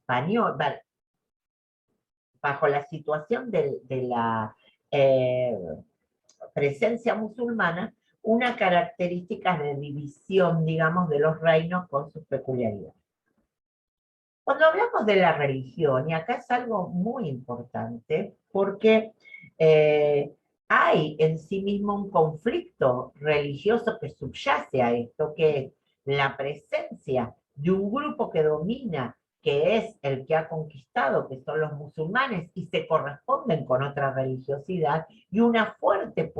español, bajo la situación de la eh, presencia musulmana, una característica de división, digamos, de los reinos con sus peculiaridades. Cuando hablamos de la religión, y acá es algo muy importante, porque hay en sí mismo un conflicto religioso que subyace a esto, que es la presencia de un grupo que domina, que es el que ha conquistado, que son los musulmanes, y se corresponden con otra religiosidad, y una fuerte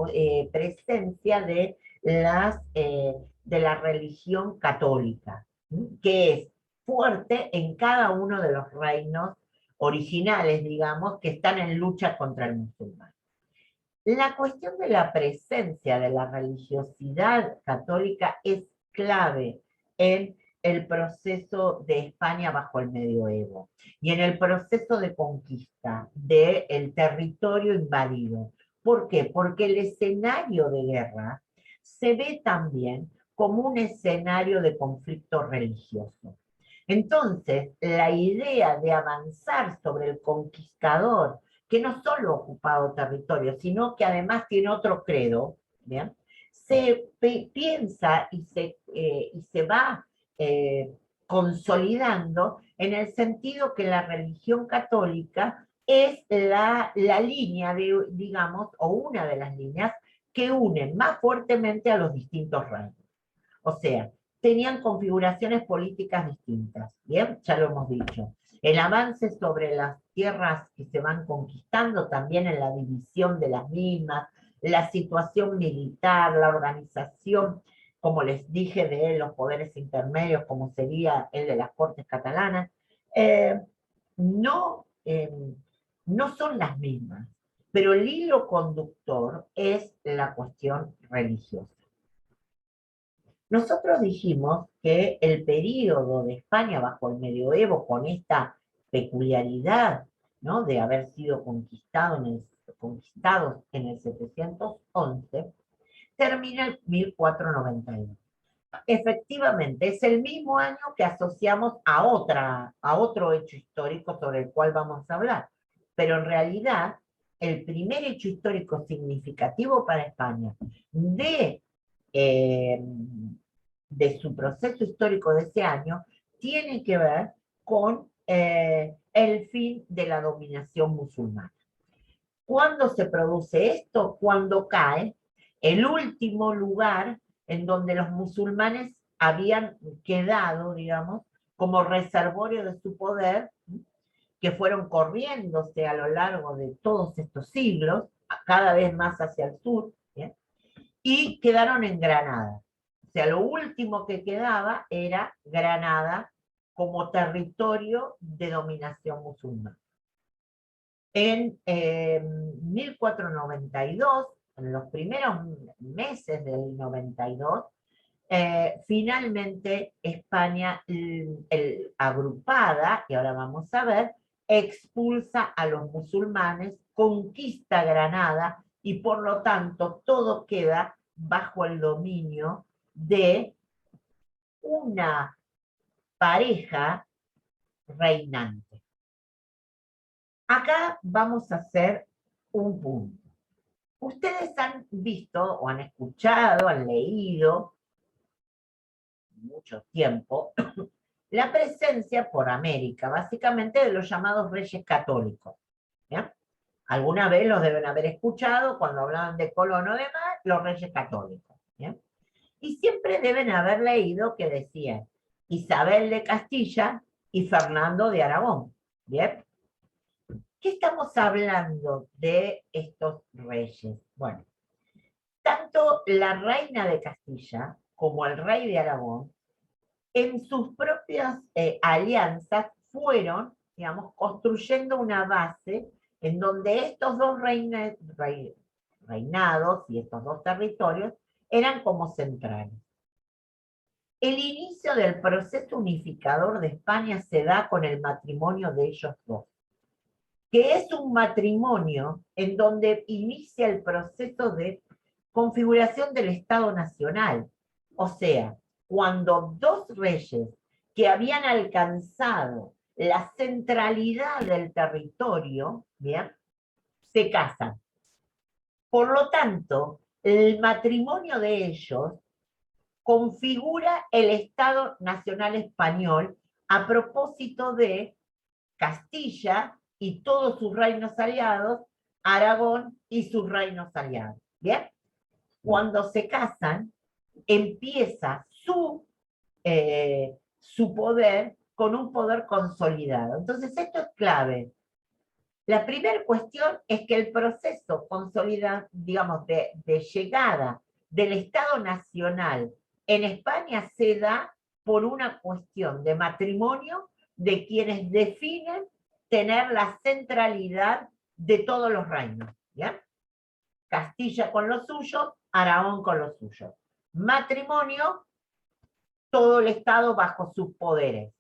presencia de la religión católica, que es fuerte en cada uno de los reinos originales, digamos, que están en lucha contra el musulmán. La cuestión de la presencia de la religiosidad católica es clave en el proceso de España bajo el medioevo y en el proceso de conquista del territorio invadido. ¿Por qué? Porque el escenario de guerra se ve también como un escenario de conflicto religioso. Entonces, la idea de avanzar sobre el conquistador, que no solo ha ocupado territorio, sino que además tiene otro credo, ¿bien? Se piensa y se va consolidando en el sentido que la religión católica es la línea, digamos, o una de las líneas que unen más fuertemente a los distintos reinos. O sea, tenían configuraciones políticas distintas, ¿bien? Ya lo hemos dicho. El avance sobre las tierras que se van conquistando, también en la división de las mismas, la situación militar, la organización, como les dije, de los poderes intermedios, como sería el de las Cortes catalanas, eh, no, no son las mismas, pero el hilo conductor es la cuestión religiosa. Nosotros dijimos que el período de España bajo el medioevo, con esta peculiaridad, ¿no?, de haber sido conquistados en el 711, termina en 1492. Efectivamente, es el mismo año que asociamos a otro hecho histórico sobre el cual vamos a hablar, pero en realidad el primer hecho histórico significativo para España eh, de su proceso histórico de ese año tiene que ver con el fin de la dominación musulmana. ¿Cuándo se produce esto? Cuando cae el último lugar en donde los musulmanes habían quedado, digamos, como reservorio de su poder, que fueron corriéndose a lo largo de todos estos siglos, cada vez más hacia el sur, ¿bien?, y quedaron en Granada. O sea, lo último que quedaba era Granada como territorio de dominación musulmana. En 1492, en los primeros meses del 92, finalmente España, agrupada, y ahora vamos a ver, expulsa a los musulmanes, conquista Granada, y por lo tanto todo queda bajo el dominio de una pareja reinante. Acá vamos a hacer un punto. Ustedes han visto o han escuchado, han leído mucho tiempo la presencia por América, básicamente de los llamados reyes católicos. ¿Bien? Alguna vez los deben haber escuchado cuando hablaban de Colón o demás, los reyes católicos. ¿Bien? Y siempre deben haber leído que decían Isabel de Castilla y Fernando de Aragón. ¿Bien? ¿Qué estamos hablando de estos reyes? Bueno, tanto la reina de Castilla como el rey de Aragón, en sus propias alianzas, fueron, digamos, construyendo una base en donde estos dos reinados y estos dos territorios eran como centrales. El inicio del proceso unificador de España se da con el matrimonio de ellos dos, que es un matrimonio en donde inicia el proceso de configuración del Estado Nacional. O sea, cuando dos reyes que habían alcanzado la centralidad del territorio, ¿bien? Se casan. Por lo tanto, el matrimonio de ellos configura el Estado Nacional Español a propósito de Castilla y todos sus reinos aliados, Aragón y sus reinos aliados. ¿Bien? Cuando se casan, empieza su poder con un poder consolidado. Entonces, esto es clave. La primera cuestión es que el proceso digamos, de llegada del Estado Nacional en España se da por una cuestión de matrimonio de quienes definen tener la centralidad de todos los reinos. ¿Ya? Castilla con lo suyo, Aragón con lo suyo. Matrimonio, todo el Estado bajo sus poderes.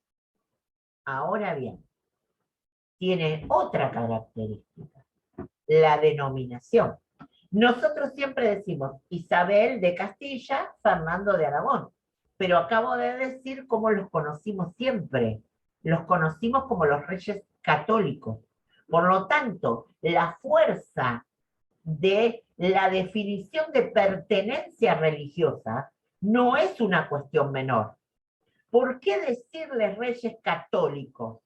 Ahora bien, tiene otra característica, la denominación. Nosotros siempre decimos Isabel de Castilla, Fernando de Aragón, pero acabo de decir cómo los conocimos siempre. Los conocimos como los reyes católicos. Por lo tanto, la fuerza de la definición de pertenencia religiosa no es una cuestión menor. ¿Por qué decirles reyes católicos?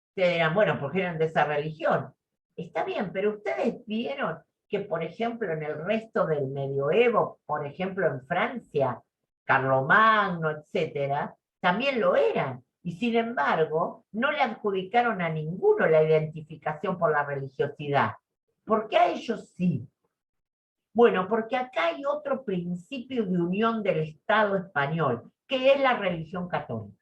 Ustedes dirán, bueno, porque eran de esa religión. Está bien, pero ustedes vieron que, por ejemplo, en el resto del medioevo, por ejemplo, en Francia, Carlomagno, etcétera, también lo eran. Y sin embargo, no le adjudicaron a ninguno la identificación por la religiosidad. ¿Por qué a ellos sí? Bueno, porque acá hay otro principio de unión del Estado español, que es la religión católica.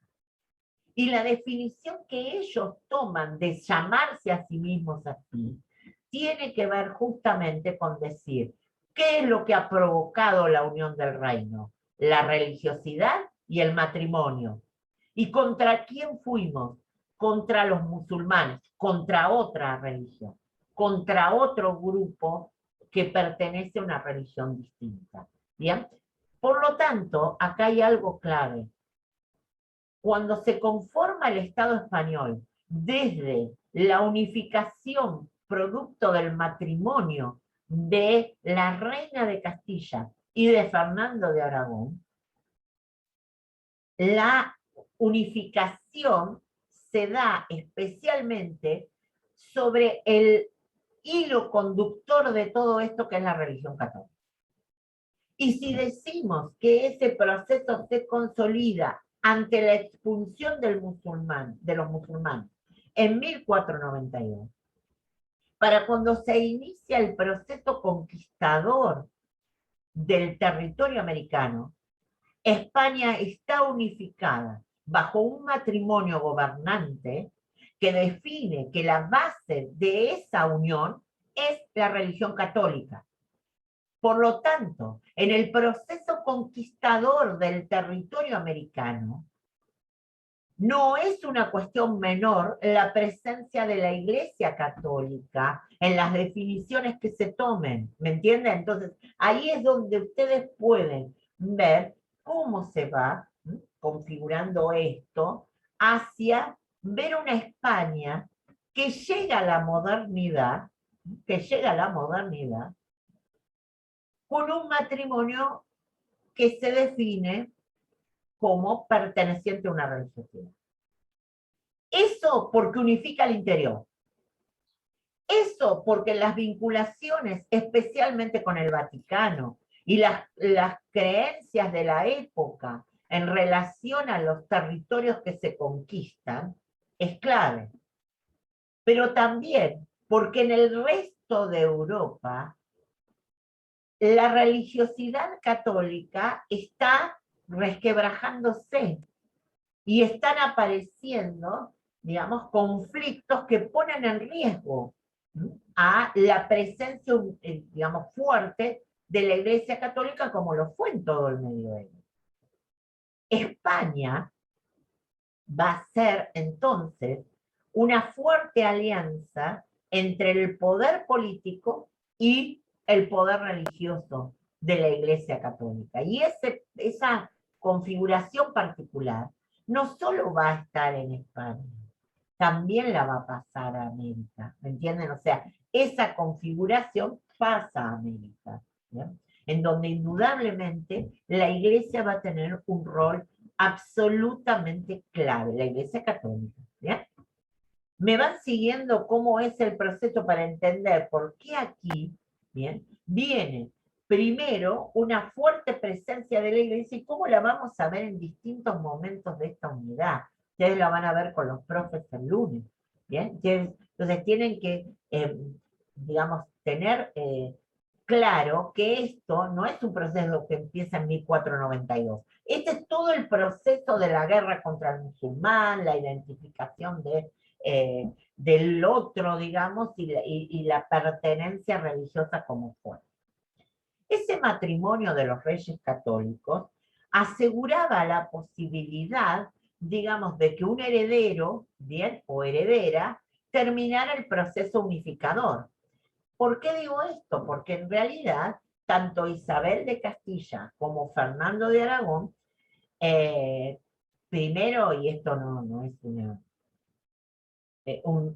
Y la definición que ellos toman de llamarse a sí mismos así, tiene que ver justamente con decir, ¿qué es lo que ha provocado la unión del reino? La religiosidad y el matrimonio. ¿Y contra quién fuimos? Contra los musulmanes, contra otra religión, contra otro grupo que pertenece a una religión distinta. ¿Bien? Por lo tanto, acá hay algo clave. Cuando se conforma el Estado español desde la unificación producto del matrimonio de la reina de Castilla y de Fernando de Aragón, la unificación se da especialmente sobre el hilo conductor de todo esto que es la religión católica. Y si decimos que ese proceso se consolida ante la expulsión de los musulmanes en 1492, para cuando se inicia el proceso conquistador del territorio americano, España está unificada bajo un matrimonio gobernante que define que la base de esa unión es la religión católica. Por lo tanto, en el proceso conquistador del territorio americano, no es una cuestión menor la presencia de la Iglesia Católica en las definiciones que se tomen, ¿me entienden? Entonces, ahí es donde ustedes pueden ver cómo se va configurando esto hacia ver una España que llega a la modernidad, con un matrimonio que se define como perteneciente a una religiosidad. Eso porque unifica el interior. Eso porque las vinculaciones, especialmente con el Vaticano, y las creencias de la época en relación a los territorios que se conquistan, es clave. Pero también porque en el resto de Europa, la religiosidad católica está resquebrajándose y están apareciendo, digamos, conflictos que ponen en riesgo a la presencia, digamos, fuerte de la Iglesia Católica como lo fue en todo el Medioevo. España va a ser entonces una fuerte alianza entre el poder político y el poder religioso de la Iglesia Católica. Y esa configuración particular no solo va a estar en España, también la va a pasar a América, ¿me entienden? O sea, esa configuración pasa a América, ¿bien? En donde indudablemente la iglesia va a tener un rol absolutamente clave, la iglesia católica, ¿bien? ¿Me van siguiendo cómo es el proceso para entender por qué aquí, bien, viene primero una fuerte presencia de la iglesia y cómo la vamos a ver en distintos momentos de esta unidad? Ustedes la van a ver con los profes el lunes, ¿bien? Entonces tienen que, digamos, tener claro que esto no es un proceso que empieza en 1492. Este es todo el proceso de la guerra contra el musulmán, la identificación del otro, digamos, y la pertenencia religiosa como fue. Ese matrimonio de los reyes católicos aseguraba la posibilidad, digamos, de que un heredero, bien, o heredera, terminara el proceso unificador. ¿Por qué digo esto? Porque en realidad, tanto Isabel de Castilla como Fernando de Aragón, primero, y esto no es un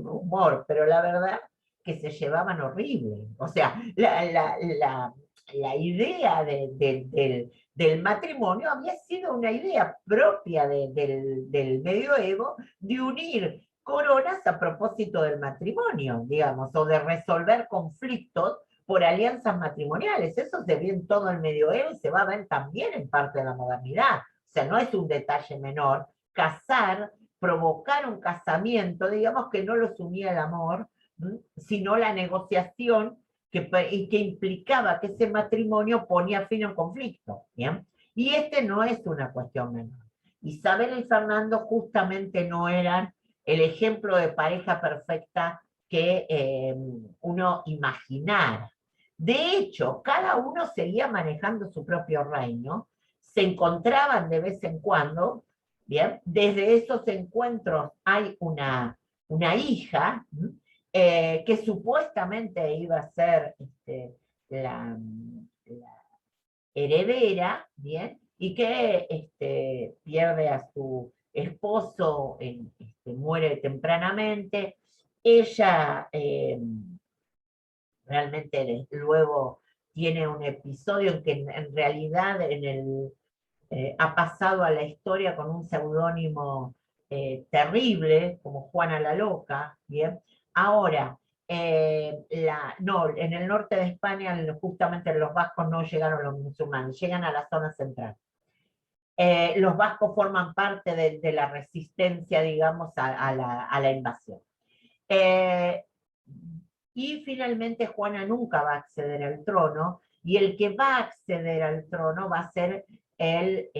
humor, pero la verdad que se llevaban horrible. O sea, la idea del matrimonio había sido una idea propia del medioevo de unir coronas a propósito del matrimonio, digamos, o de resolver conflictos por alianzas matrimoniales. Eso se ve en todo el medioevo y se va a ver también en parte de la modernidad. O sea, no es un detalle menor casar, provocar un casamiento, digamos que no los unía el amor, sino la negociación y que implicaba que ese matrimonio ponía fin a un conflicto, ¿bien? Y este no es una cuestión menor. Isabel y Fernando justamente no eran el ejemplo de pareja perfecta que uno imaginara. De hecho, cada uno seguía manejando su propio reino, se encontraban de vez en cuando, ¿bien? Desde esos encuentros hay una hija que supuestamente iba a ser la heredera, ¿bien? Y que pierde a su esposo, muere tempranamente. Ella realmente luego tiene un episodio en que en realidad ha pasado a la historia con un seudónimo terrible, como Juana la Loca, ¿bien? Ahora, no, en el norte de España, justamente los vascos no llegaron los musulmanes, llegan a la zona central. Los vascos forman parte de la resistencia, digamos, a la invasión. Y finalmente Juana nunca va a acceder al trono, y el que va a acceder al trono va a ser el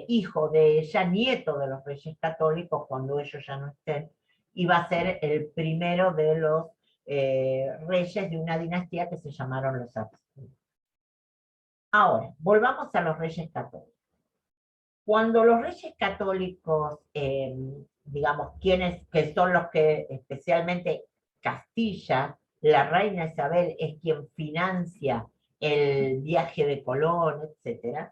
hijo de ella, nieto de los reyes católicos, cuando ellos ya no estén, y va a ser el primero de los reyes de una dinastía que se llamaron los Habsburgo. Ahora, volvamos a los reyes católicos. Cuando los reyes católicos, digamos, que son los que, especialmente Castilla, la reina Isabel es quien financia el viaje de Colón, etc.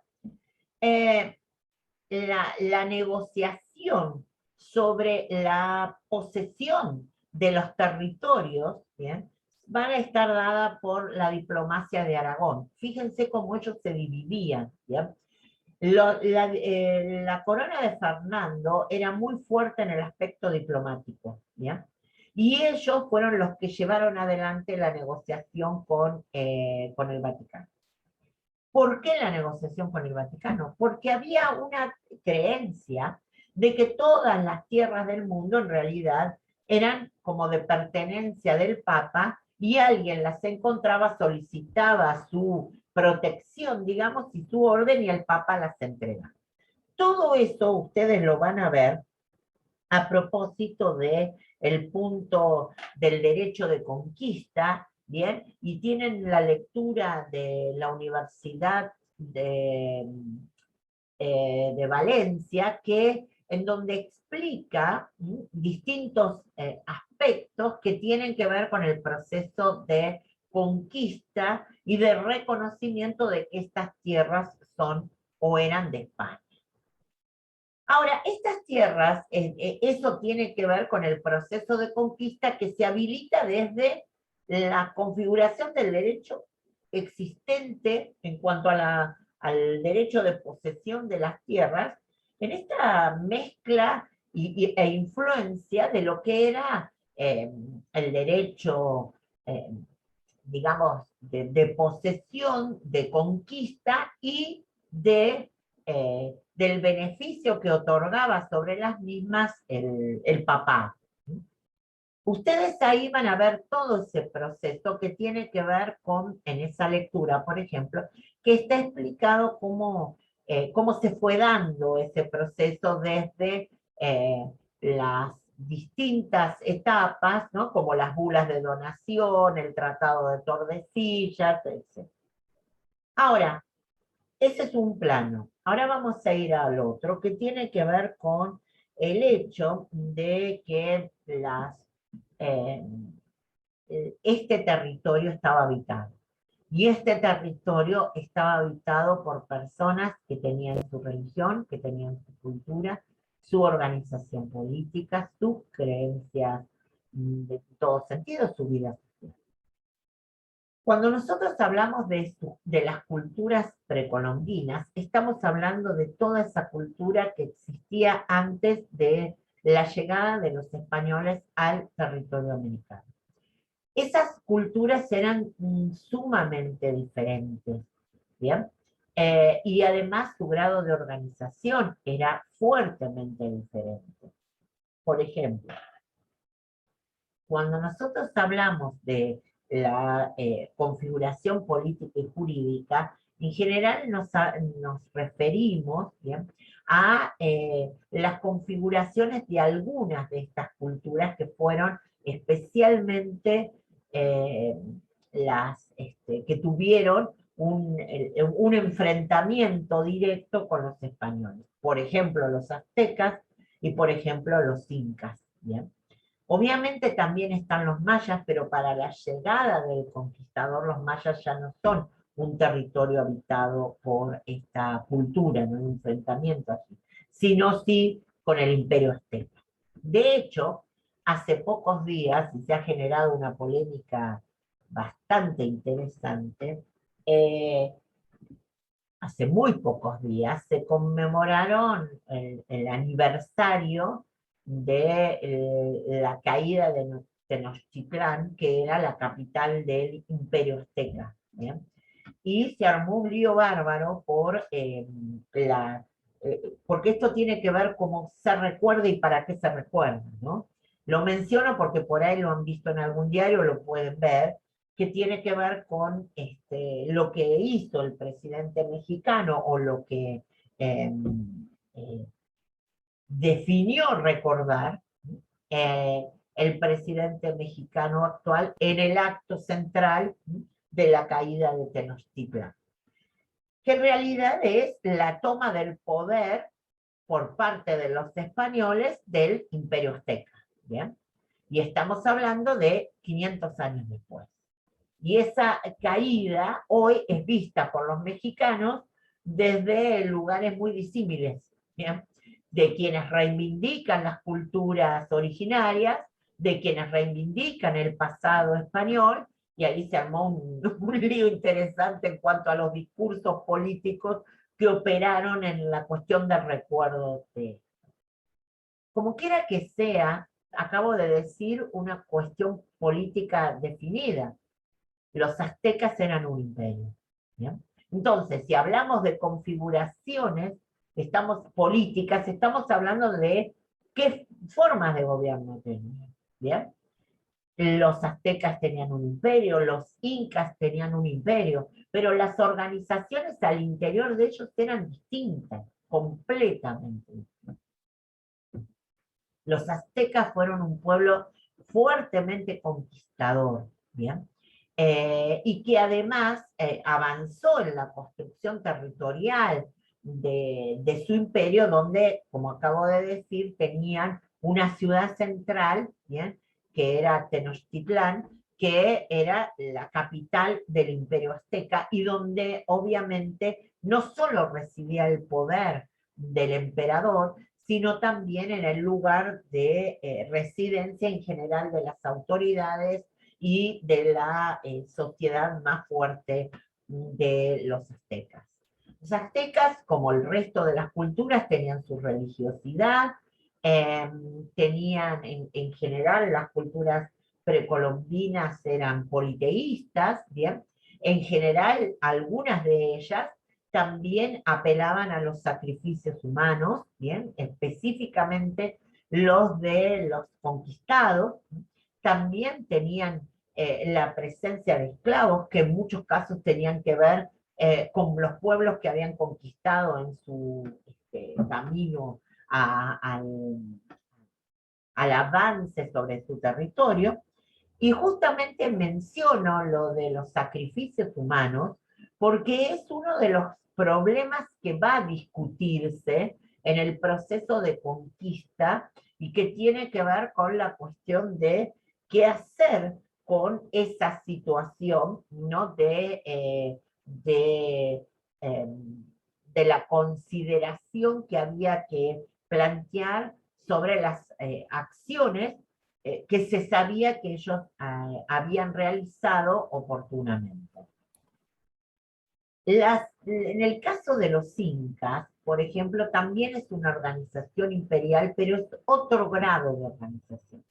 La negociación sobre la posesión de los territorios, ¿bien?, van a estar dada por la diplomacia de Aragón. Fíjense cómo ellos se dividían, ¿bien? La corona de Fernando era muy fuerte en el aspecto diplomático, ¿ya? Y ellos fueron los que llevaron adelante la negociación con el Vaticano. ¿Por qué la negociación con el Vaticano? Porque había una creencia de que todas las tierras del mundo en realidad eran como de pertenencia del Papa, y alguien las encontraba, solicitaba su protección, digamos, y su orden, y el Papa las entrega. Todo eso ustedes lo van a ver a propósito del punto del derecho de conquista, ¿bien? Y tienen la lectura de la Universidad de Valencia, en donde explica distintos aspectos que tienen que ver con el proceso de conquista y de reconocimiento de que estas tierras son o eran de España. Ahora, estas tierras, eso tiene que ver con el proceso de conquista que se habilita desde la configuración del derecho existente en cuanto a al derecho de posesión de las tierras, en esta mezcla e influencia de lo que era el derecho, eh, digamos, de posesión, de conquista y del beneficio que otorgaba sobre las mismas el papá. Ustedes ahí van a ver todo ese proceso que tiene que ver con, en esa lectura, por ejemplo, que está explicado cómo se fue dando ese proceso desde las distintas etapas, ¿no? Como las bulas de donación, el Tratado de Tordesillas, etc. Ahora, ese es un plano. Ahora vamos a ir al otro, que tiene que ver con el hecho de que eh, este territorio estaba habitado. Y este territorio estaba habitado por personas que tenían su religión, que tenían su cultura, su organización política, sus creencias, de todo sentido, su vida social. Cuando nosotros hablamos de las culturas precolombinas, estamos hablando de toda esa cultura que existía antes de la llegada de los españoles al territorio americano. Esas culturas eran sumamente diferentes, ¿bien? Y además su grado de organización era fuertemente diferente. Por ejemplo, cuando nosotros hablamos de la configuración política y jurídica, en general nos referimos, ¿bien?, a las configuraciones de algunas de estas culturas que fueron especialmente eh, que tuvieron un enfrentamiento directo con los españoles. Por ejemplo, los aztecas y, por ejemplo, los incas, ¿bien? Obviamente también están los mayas, pero para la llegada del conquistador, los mayas ya no son un territorio habitado por esta cultura, no hay un enfrentamiento así, sino sí con el imperio azteca. De hecho, hace pocos días, y se ha generado una polémica bastante interesante, hace muy pocos días se conmemoraron el aniversario de la caída de Tenochtitlán, que era la capital del Imperio Azteca, ¿bien? Y se armó un lío bárbaro porque esto tiene que ver cómo se recuerda y para qué se recuerda, ¿no? Lo menciono porque por ahí lo han visto en algún diario, lo pueden ver, que tiene que ver con lo que hizo el presidente mexicano o lo que eh, eh, definió recordar eh, el presidente mexicano actual en el acto central de la caída de Tenochtitlan, que en realidad es la toma del poder por parte de los españoles del Imperio Azteca, ¿bien? Y estamos hablando de 500 años después. Y esa caída hoy es vista por los mexicanos desde lugares muy disímiles, ¿bien?, de quienes reivindican las culturas originarias, de quienes reivindican el pasado español, y ahí se armó un lío interesante en cuanto a los discursos políticos que operaron en la cuestión del recuerdo de esto. Como quiera que sea, acabo de decir una cuestión política definida. Los aztecas eran un imperio, ¿bien? Entonces, si hablamos de configuraciones políticas, estamos hablando de qué formas de gobierno tenían, ¿bien? Los aztecas tenían un imperio, los incas tenían un imperio, pero las organizaciones al interior de ellos eran distintas, completamente distintas. Los aztecas fueron un pueblo fuertemente conquistador, ¿bien? Y que además avanzó en la construcción territorial de su imperio, donde, como acabo de decir, tenían una ciudad central, ¿bien?, que era Tenochtitlán, que era la capital del imperio azteca, y donde obviamente no solo recibía el poder del emperador, sino también en el lugar de residencia en general de las autoridades y de la sociedad más fuerte de los aztecas. Los aztecas, como el resto de las culturas, tenían su religiosidad, tenían en general las culturas precolombinas eran politeístas, ¿bien? En general, algunas de ellas también apelaban a los sacrificios humanos, ¿bien? Específicamente los de los conquistados, también tenían la presencia de esclavos, que en muchos casos tenían que ver con los pueblos que habían conquistado en su camino al avance sobre su territorio. Y justamente menciono lo de los sacrificios humanos porque es uno de los problemas que va a discutirse en el proceso de conquista y que tiene que ver con la cuestión de qué hacer con esa situación, ¿no? Eh, de la consideración que había que plantear sobre las acciones que se sabía que ellos habían realizado oportunamente. En el caso de los incas, por ejemplo, también es una organización imperial, pero es otro grado de organización.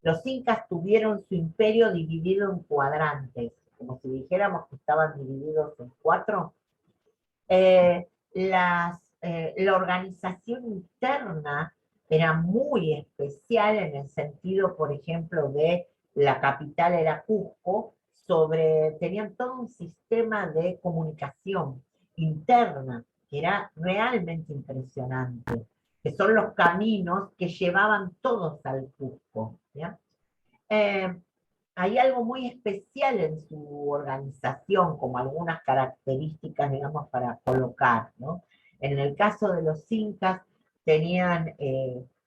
Los incas tuvieron su imperio dividido en cuadrantes, como si dijéramos que estaban divididos en cuatro. La organización interna era muy especial en el sentido, por ejemplo, de la capital era Cusco, tenían todo un sistema de comunicación interna que era realmente impresionante, que son los caminos que llevaban todos al Cusco. ¿Ya? Eh, Hay algo muy especial en su organización, como algunas características, digamos, para colocar, ¿no? En el caso de los incas, tenían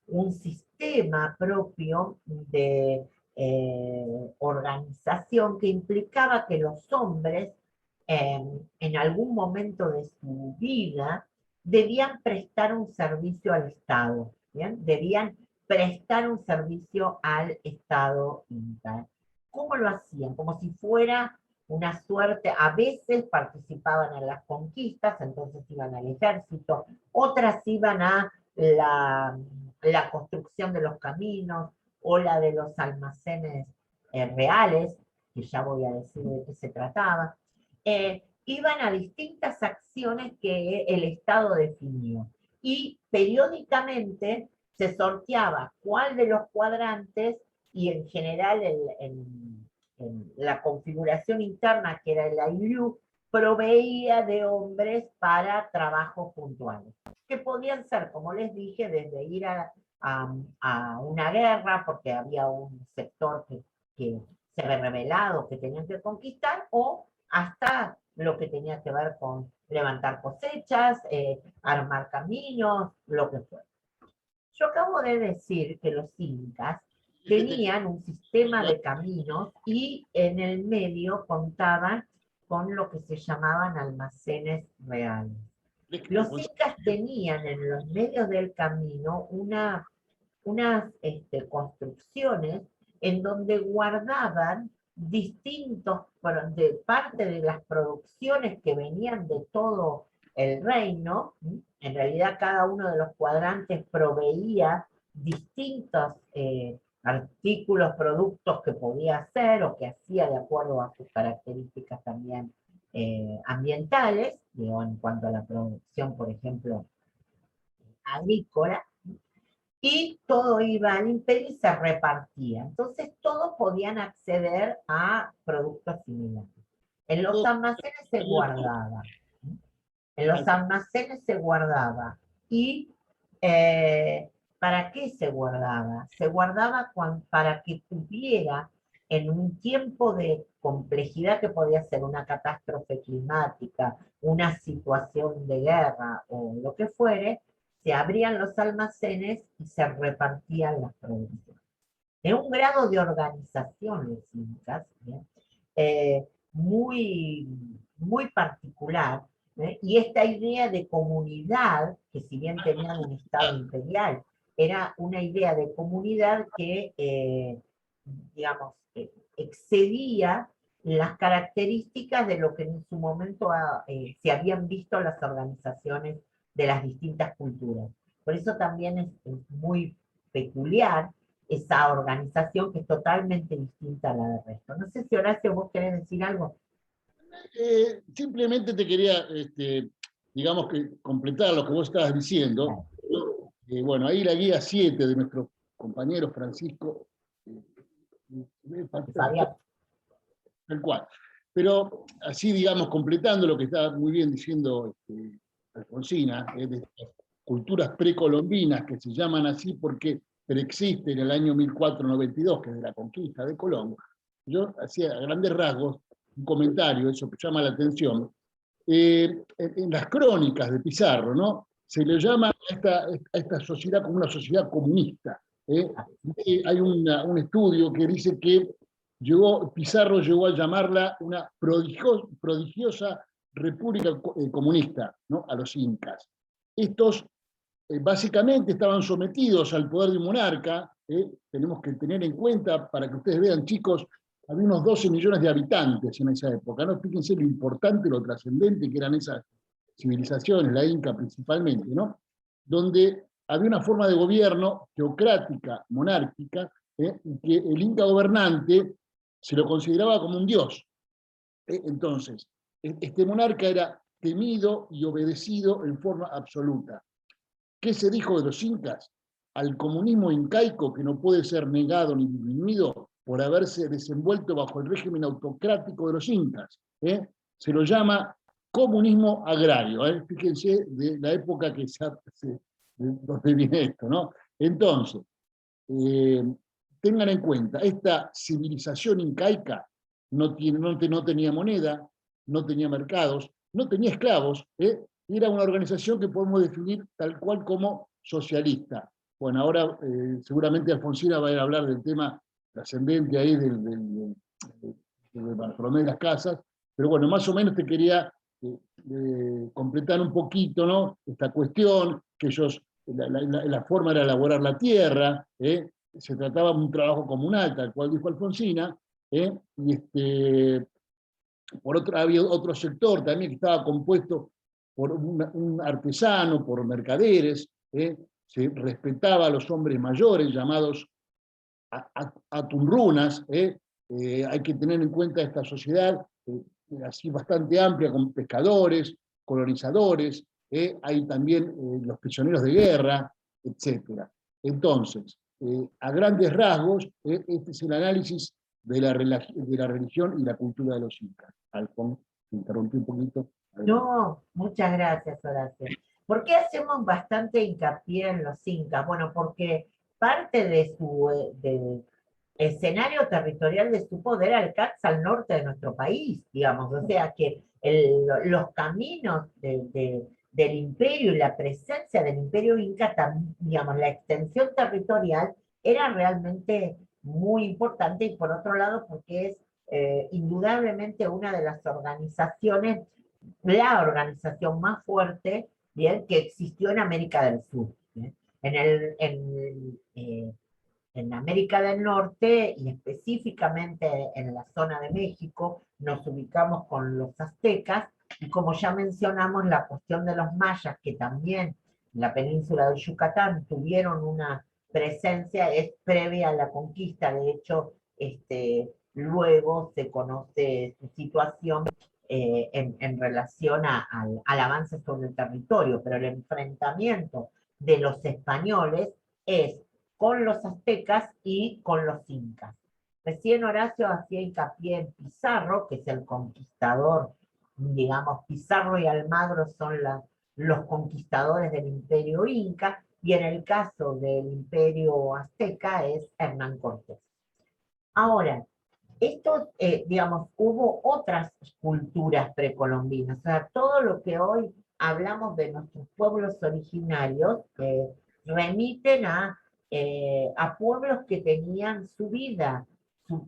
un sistema propio de organización que implicaba que los hombres, en algún momento de su vida, debían prestar un servicio al Estado, ¿bien? Debían prestar un servicio al Estado inca. ¿Cómo lo hacían? Como si fuera una suerte, a veces participaban en las conquistas, entonces iban al ejército, otras iban a la construcción de los caminos o la de los almacenes reales, que ya voy a decir de qué se trataba, iban a distintas acciones que el Estado definió. Y periódicamente se sorteaba cuál de los cuadrantes y en general en la configuración interna que era el ILU, proveía de hombres para trabajos puntuales, que podían ser, como les dije, desde ir a una guerra, porque había un sector que se había rebelado, que tenían que conquistar, o hasta lo que tenía que ver con levantar cosechas, armar caminos, lo que fuera. Yo acabo de decir que los incas tenían un sistema de caminos y en el medio contaban con lo que se llamaban almacenes reales. Los incas tenían en los medios del camino unas construcciones en donde guardaban distintos, de parte de las producciones que venían de todo el reino. En realidad cada uno de los cuadrantes proveía distintos artículos, productos que podía hacer o que hacía de acuerdo a sus características también ambientales, digo, en cuanto a la producción, por ejemplo, agrícola, y todo iba al imperio y se repartía. Entonces todos podían acceder a productos similares. En los almacenes se guardaba. En los almacenes se guardaba. ¿Y para qué se guardaba? Se guardaba para que tuviera en un tiempo de complejidad que podía ser una catástrofe climática, una situación de guerra o lo que fuere, se abrían los almacenes y se repartían las producciones. De un grado de organización los incas, muy, muy particular, Y esta idea de comunidad, que si bien tenían un Estado imperial, era una idea de comunidad que, digamos, excedía las características de lo que en su momento se habían visto las organizaciones de las distintas culturas. Por eso también es muy peculiar esa organización que es totalmente distinta a la del resto. No sé si Horacio, vos querés decir algo. Simplemente te quería, digamos, que completar lo que vos estabas diciendo. Bueno, ahí la guía 7 de nuestro compañero Francisco, Fabián. tal cual. Pero así, digamos, completando lo que está muy bien diciendo Alfonsina, de estas culturas precolombinas que se llaman así porque preexisten en el año 1492, que es de la conquista de Colombo. Yo hacía a grandes rasgos un comentario, eso que llama la atención. En las crónicas de Pizarro, ¿no? Se le llama a esta sociedad como una sociedad comunista. Hay un estudio que dice que Pizarro llegó a llamarla una prodigiosa república comunista, ¿no? A los incas. Estos básicamente estaban sometidos al poder de un monarca. Tenemos que tener en cuenta, para que ustedes vean, chicos, había unos 12 millones de habitantes en esa época, ¿no? Fíjense lo importante, lo trascendente que eran esas civilizaciones, la Inca principalmente, ¿no? Donde había una forma de gobierno teocrática, monárquica, y que el Inca gobernante se lo consideraba como un dios. Entonces, este monarca era temido y obedecido en forma absoluta. ¿Qué se dijo de los incas? Al comunismo incaico, que no puede ser negado ni disminuido por haberse desenvuelto bajo el régimen autocrático de los incas. Se lo llama comunismo agrario. Fíjense de la época donde viene esto, ¿no? Entonces, tengan en cuenta, esta civilización incaica no tenía moneda, no tenía mercados, no tenía esclavos, era una organización que podemos definir tal cual como socialista. Bueno, ahora seguramente Alfonsina va a ir a hablar del tema trascendente ahí de Bartolomé de las Casas, pero bueno, más o menos te quería completar un poquito, ¿no? Esta cuestión, que ellos, la forma era elaborar la tierra, se trataba de un trabajo comunal, tal cual dijo Alfonsina, y había otro sector también que estaba compuesto por un artesano, por mercaderes, se respetaba a los hombres mayores llamados atunrunas. Hay que tener en cuenta esta sociedad así bastante amplia, con pescadores, colonizadores, hay también los prisioneros de guerra, etc. Entonces, a grandes rasgos, este es el análisis de la religión y la cultura de los incas. Alfonso, me interrumpí un poquito. No, muchas gracias, Horacio. ¿Por qué hacemos bastante hincapié en los incas? Bueno, porque parte de su escenario territorial de su poder alcanza al norte de nuestro país, digamos. O sea que los caminos del imperio y la presencia del imperio inca, digamos, la extensión territorial era realmente muy importante, y por otro lado porque es indudablemente una de las organizaciones, la organización más fuerte, ¿bien?, que existió en América del Sur. ¿Bien? En América del Norte, y específicamente en la zona de México, nos ubicamos con los aztecas, y como ya mencionamos, la cuestión de los mayas, que también en la península de Yucatán tuvieron una presencia, es previa a la conquista. De hecho, luego se conoce su situación en relación al avance sobre el territorio, pero el enfrentamiento de los españoles es con los aztecas y con los incas. Recién Horacio hacía hincapié en Pizarro, que es el conquistador, digamos. Pizarro y Almagro son los conquistadores del imperio inca, y en el caso del imperio azteca es Hernán Cortés. Ahora, digamos, hubo otras culturas precolombinas. O sea, todo lo que hoy hablamos de nuestros pueblos originarios remiten a pueblos que tenían su vida.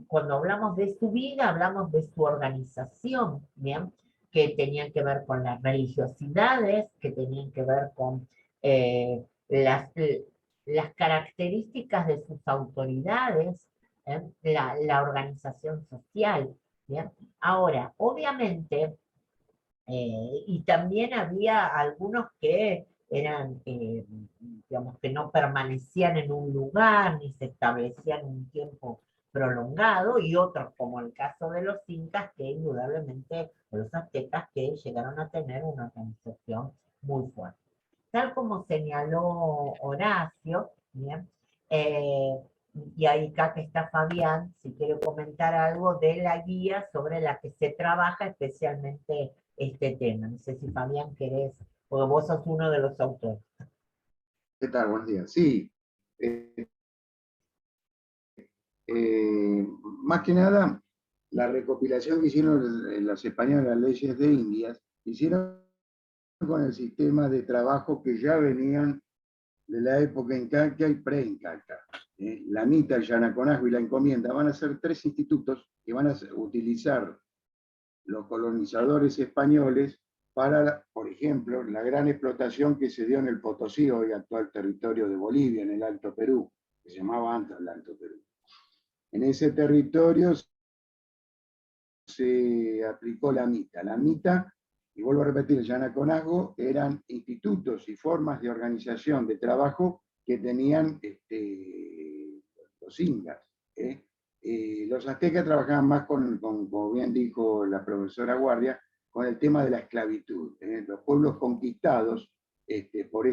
Cuando hablamos de su vida, hablamos de su organización, ¿bien? que tenían que ver con las religiosidades, que tenían que ver con las características de sus autoridades, la organización social. ¿Bien? Ahora, obviamente, y también había algunos que eran, digamos, que no permanecían en un lugar ni se establecían un tiempo prolongado, y otros, como el caso de los incas, que indudablemente, o los aztecas, que llegaron a tener una organización muy fuerte. Tal como señaló Horacio, ¿bien? Eh, y ahí acá que está Fabián, si quiere comentar algo de la guía sobre la que se trabaja especialmente este tema. No sé si Fabián querés, porque vos sos uno de los autores. ¿Qué tal? Buenos días. Sí, más que nada, la recopilación que hicieron los españoles, las leyes de Indias, hicieron con el sistema de trabajo que ya venían de la época incaica y pre-incaica. La Mita, el Yanaconazgo y la Encomienda van a ser 3 institutos que van a utilizar los colonizadores españoles para, por ejemplo, la gran explotación que se dio en el Potosí, hoy actual territorio de Bolivia, en el Alto Perú, que se llamaba antes el Alto Perú. En ese territorio se aplicó la Mita. La Mita, y vuelvo a repetir, el Yanaconazgo, eran institutos y formas de organización de trabajo que tenían los incas. Los aztecas trabajaban más como bien dijo la profesora Guardia, con el tema de la esclavitud. Los pueblos conquistados por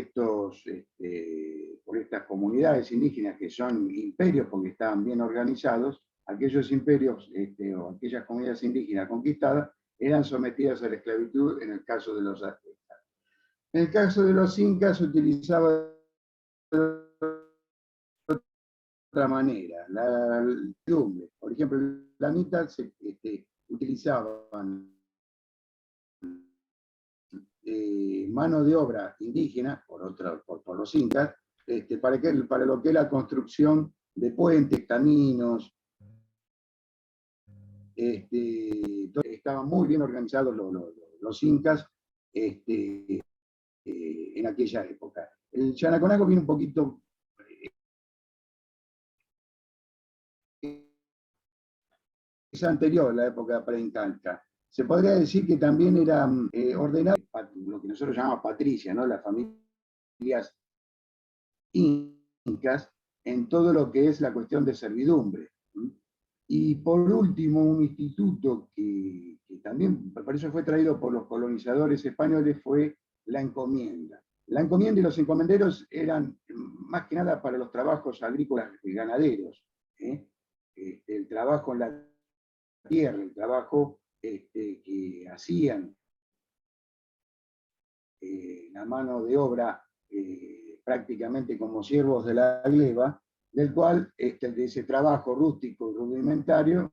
estas comunidades indígenas que son imperios porque estaban bien organizados, aquellos imperios o aquellas comunidades indígenas conquistadas eran sometidas a la esclavitud en el caso de los aztecas. En el caso de los incas se utilizaba de otra manera, la lumbre. Por ejemplo, la mitad se utilizaban mano de obra indígena por los incas para lo que es la construcción de puentes, caminos. Estaban muy bien organizados los incas en aquella época. El Yanaconazgo viene un poquito es anterior a la época pre-incaica. Se podría decir que también era ordenado lo que nosotros llamamos patricia, ¿no? Las familias incas en todo lo que es la cuestión de servidumbre. Y por último, un instituto que también, por eso fue traído por los colonizadores españoles, fue la encomienda. La encomienda y los encomenderos eran más que nada para los trabajos agrícolas y ganaderos. El trabajo en la tierra, el trabajo que hacían la mano de obra prácticamente como siervos de la gleba, del cual de ese trabajo rústico y rudimentario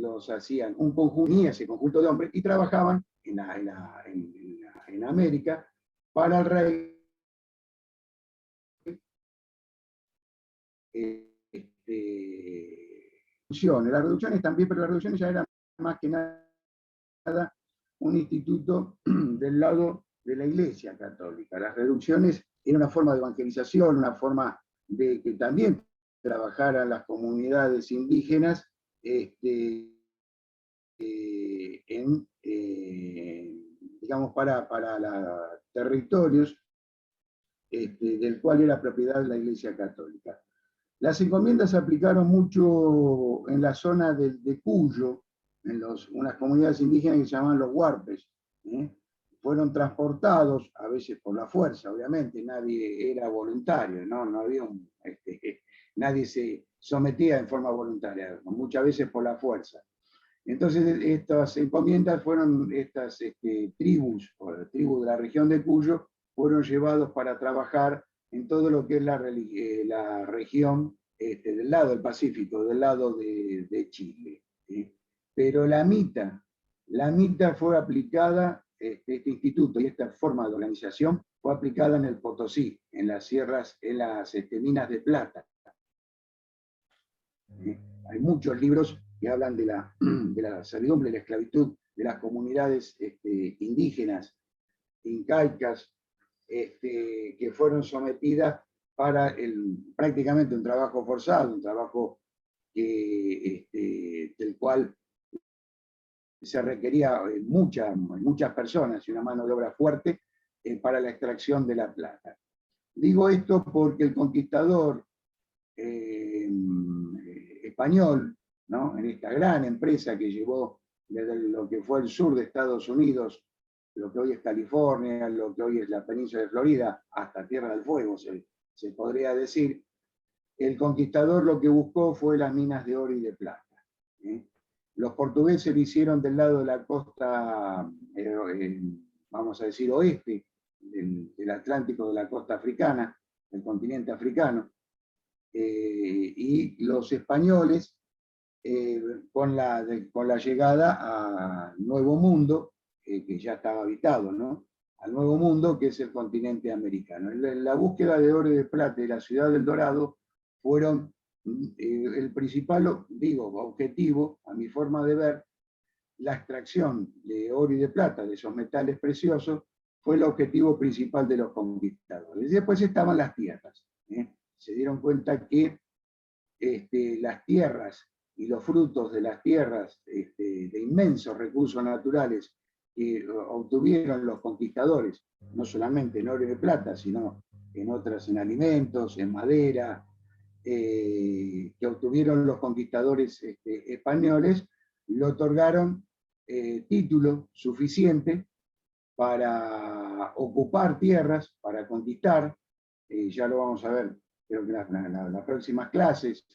los hacían un conjunto, ese conjunto de hombres, y trabajaban en América para el rey. Las reducciones también, pero las reducciones ya eran más que nada un instituto del lado de la Iglesia Católica. Las reducciones era una forma de evangelización, una forma de que también trabajaran las comunidades indígenas digamos, para los territorios del cual era propiedad de la Iglesia Católica. Las encomiendas se aplicaron mucho en la zona de Cuyo, en unas comunidades indígenas que se llamaban los huarpes. Fueron transportados, a veces por la fuerza, obviamente, nadie era voluntario, no había nadie se sometía en forma voluntaria, muchas veces por la fuerza. Entonces, estas encomiendas fueron, estas tribus, o la tribu de la región de Cuyo, fueron llevados para trabajar en todo lo que es la región del lado del Pacífico, del lado de Chile. Pero la Mita fue aplicada, este instituto y esta forma de organización fue aplicada en el Potosí, en las sierras, en las minas de plata. Hay muchos libros que hablan de la servidumbre, de la esclavitud de las comunidades indígenas, incaicas, que fueron sometidas para prácticamente un trabajo forzado, un trabajo del cual se requería muchas personas y una mano de obra fuerte para la extracción de la plata. Digo esto porque el conquistador español, ¿no?, en esta gran empresa que llevó desde lo que fue el sur de Estados Unidos, lo que hoy es California, lo que hoy es la península de Florida, hasta Tierra del Fuego, se podría decir, el conquistador lo que buscó fue las minas de oro y de plata. Los portugueses lo hicieron del lado de la costa, vamos a decir, oeste del Atlántico, de la costa africana, del continente africano, y los españoles, con la llegada a Nuevo Mundo, que ya estaba habitado, ¿no?, al Nuevo Mundo, que es el continente americano. La búsqueda de oro y de plata de la ciudad del Dorado fueron el principal, objetivo, a mi forma de ver. La extracción de oro y de plata, de esos metales preciosos, fue el objetivo principal de los conquistadores. Y después estaban las tierras. Se dieron cuenta que las tierras y los frutos de las tierras, de inmensos recursos naturales que obtuvieron los conquistadores, no solamente en oro y de plata, sino en alimentos, en madera, que obtuvieron los conquistadores españoles, le otorgaron título suficiente para ocupar tierras, para conquistar. Ya lo vamos a ver, creo que en las próximas clases,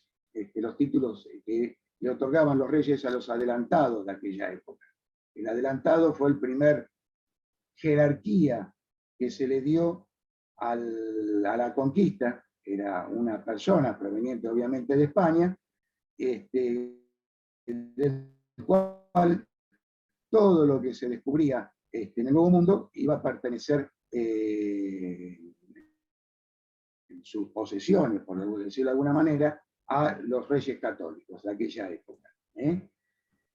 los títulos que le otorgaban los reyes a los adelantados de aquella época. El adelantado fue el primer jerarquía que se le dio a la conquista. Era una persona proveniente obviamente de España, del cual todo lo que se descubría en el Nuevo Mundo iba a pertenecer, en sus posesiones, por decirlo de alguna manera, a los reyes católicos de aquella época.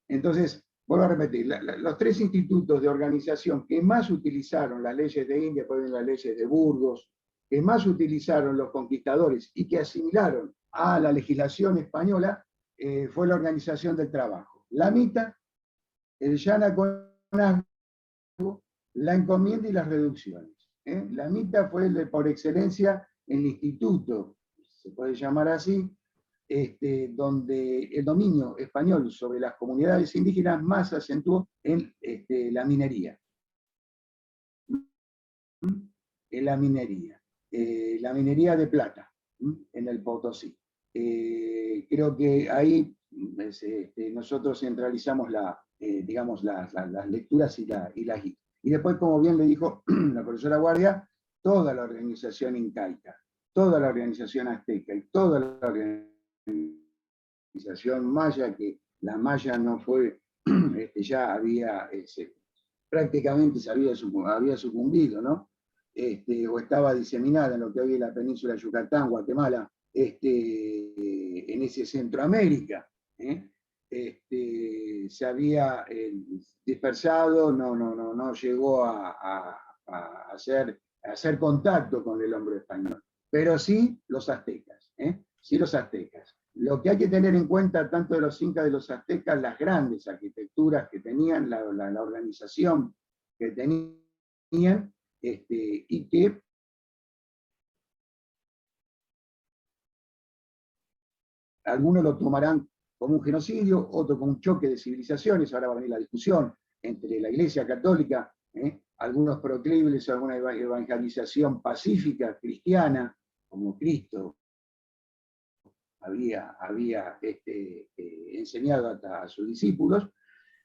Entonces, vuelvo a repetir, los tres institutos de organización que más utilizaron las leyes de India, fueron las leyes de Burgos, que más utilizaron los conquistadores y que asimilaron a la legislación española, fue la organización del trabajo. La mita, el yanaconazgo, la encomienda y las reducciones. La mita fue por excelencia el instituto, se puede llamar así, donde el dominio español sobre las comunidades indígenas más se acentuó en la minería. En la minería de plata, en el Potosí. Creo que ahí nosotros centralizamos digamos, las lecturas y las guías. Y después, como bien le dijo la profesora Guardia, toda la organización incaica, toda la organización azteca y toda la organización maya, que la maya no fue, ya había, prácticamente había sucumbido, ¿no? O estaba diseminada en lo que hoy es la península de Yucatán, Guatemala, en ese Centroamérica. Se había dispersado, no llegó a hacer contacto con el hombre español, pero sí los aztecas, sí los aztecas. Lo que hay que tener en cuenta, tanto de los incas de los aztecas, las grandes arquitecturas que tenían, la organización que tenían, y que algunos lo tomarán como un genocidio, otros como un choque de civilizaciones. Ahora va a venir la discusión entre la Iglesia Católica, algunos proclives a alguna evangelización pacífica cristiana, como Cristo había enseñado a sus discípulos,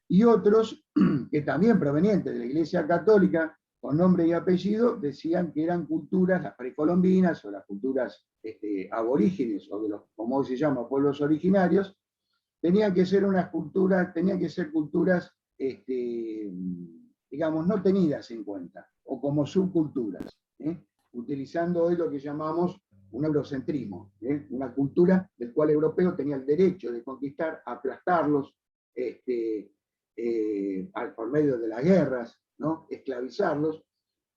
y otros que también provenientes de la Iglesia Católica, con nombre y apellido, decían que eran culturas, las precolombinas o las culturas aborígenes, o de los, como hoy se llama, pueblos originarios, tenían que ser culturas, digamos, no tenidas en cuenta, o como subculturas, utilizando hoy lo que llamamos un eurocentrismo, una cultura del cual el europeo tenía el derecho de conquistar, aplastarlos por medio de las guerras, ¿no? Esclavizarlos,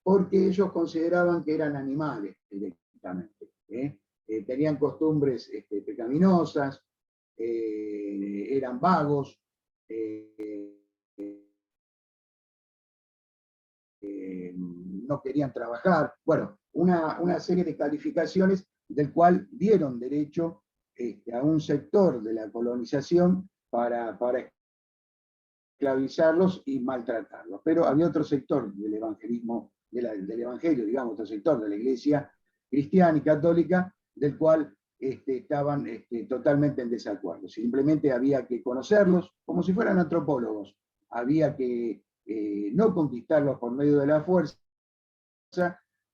porque ellos consideraban que eran animales directamente. Tenían costumbres pecaminosas, eran vagos, no querían trabajar. Bueno, una serie de calificaciones del cual dieron derecho a un sector de la colonización para esclavizarlos y maltratarlos. Pero había otro sector del evangelismo, del evangelio, digamos, otro sector de la iglesia cristiana y católica, del cual estaban totalmente en desacuerdo. Simplemente había que conocerlos como si fueran antropólogos. Había que no conquistarlos por medio de la fuerza,